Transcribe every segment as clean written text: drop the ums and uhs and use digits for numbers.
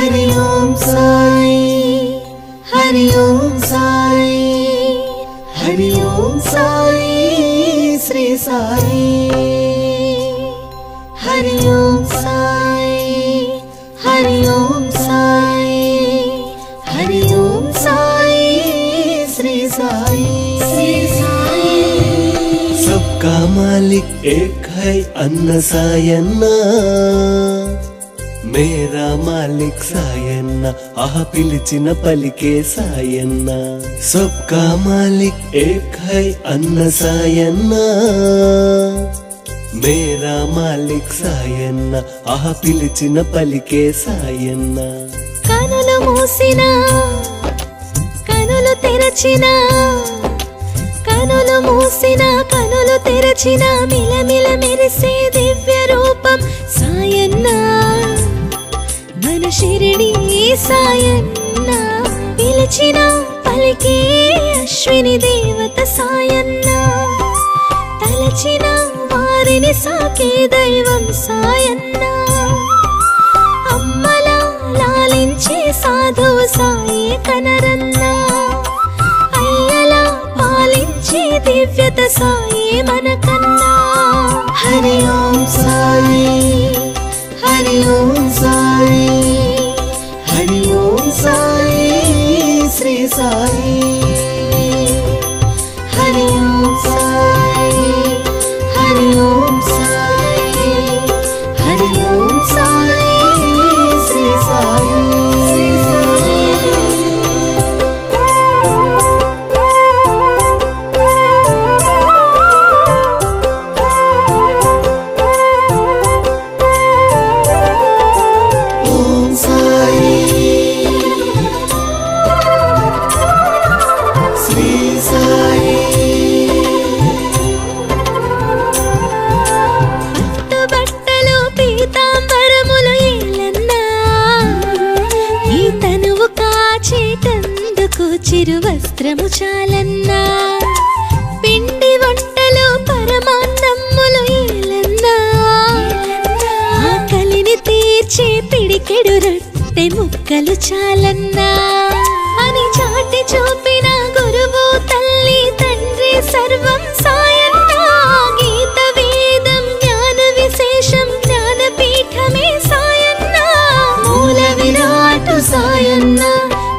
హరి ఓం సాయి హరి ఓం సాయి హరి ఓం సాయి శ్రీ సాయి హరి ఓం సాయి హరి ఓం సాయి హరి ఓం సాయి శ్రీ సాయి सबका मालिक एक है अन्न सायन्ना मेरा मालिक सायन्ना आह पिलिचिन पलिके सायन्ना सबका मालिक एक है अन्न सायन्ना मेरा मालिक सायन्ना आह पिलिचिन पलिके सायन्ना కనులు మూసినా కనులు తెరచినా కనులు మూసిన కనులు తెరచిన మిలమిల మెరిసే దివ్య రూపం సాయన్న మన షిరిడి సాయన్న పిలిచిన పలికే అశ్విని దేవత సాయన్న తలచిన వారిని సాకే దైవం సాయన్న అమ్మలా లాలించే సాధువు సాయే కనరన్నా పాలించే దివ్యత సాయి మనకన్నా హరి ఓం సాయి హరి ఓం సాయి హరి ఓం సాయి శ్రీ సాయి హరి ఓం సాయి హరి ఓం సాయి హరి ఓం సాయి శ్రీ సాయి చిరు వస్త్రము చాలన్నా పిండి వంటలు పరమాన్నమ్ములు ఏలన్నా ఆకలిని తీర్చే పిడికెడు రొట్టె ముక్కలు చాలన్నా అని చాటి చూపిన గురువు తల్లి తండ్రి సర్వం సాయన్నా గీత వేదం జ్ఞాన విశేషం జ్ఞానపీఠమే సాయన్నా మూల విరాటు సాయన్నా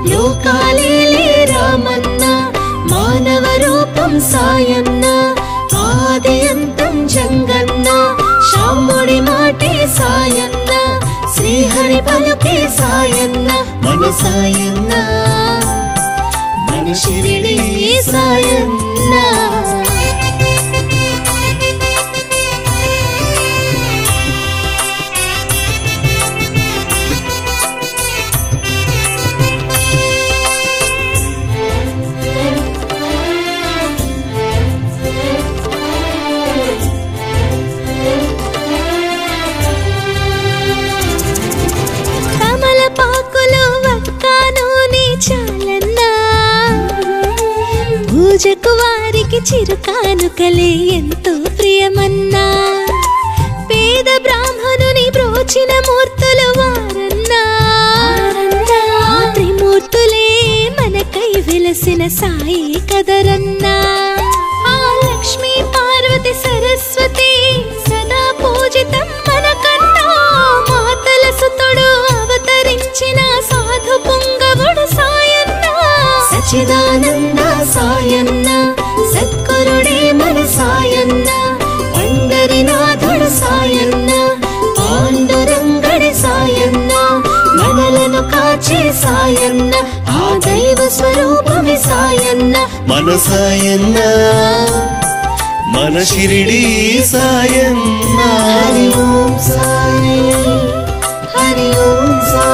లోకాలేలే రామన్న మానవ రూపం సాయన్న ఆది అంతం జంగన్న శాముడి మాటే సాయన్న శ్రీహరి పలుకే సాయన్న మన సాయన్న మన షిరిడి సాయన్న పూజకు వారికి చిరుకానుకలే ఎంతో ప్రియమన్నా పేద బ్రాహ్మణుని బ్రోచిన మూర్తులు వారన్నా త్రిమూర్తులే మనకై వెలసిన సాయి కదరన్నా ఆ లక్ష్మీ పార్వతి సరస్వతి సదా పూజితం మనకన్నా మాతల సుతుడు అవతరించిన సాధు పుంగవుడు సాయన్న సచిదానంద సాయన్న సద్గురుడే మన సాయన్న పండరినాథుడు సాయన్న పాండురంగడి సాయన్న మనలను కాచే సాయన్న ఆ దైవ స్వరూపమే సాయన్న మన సాయన్న మన షిరిడి సాయన్న హరి ఓం సాయి హరి ఓం సాయి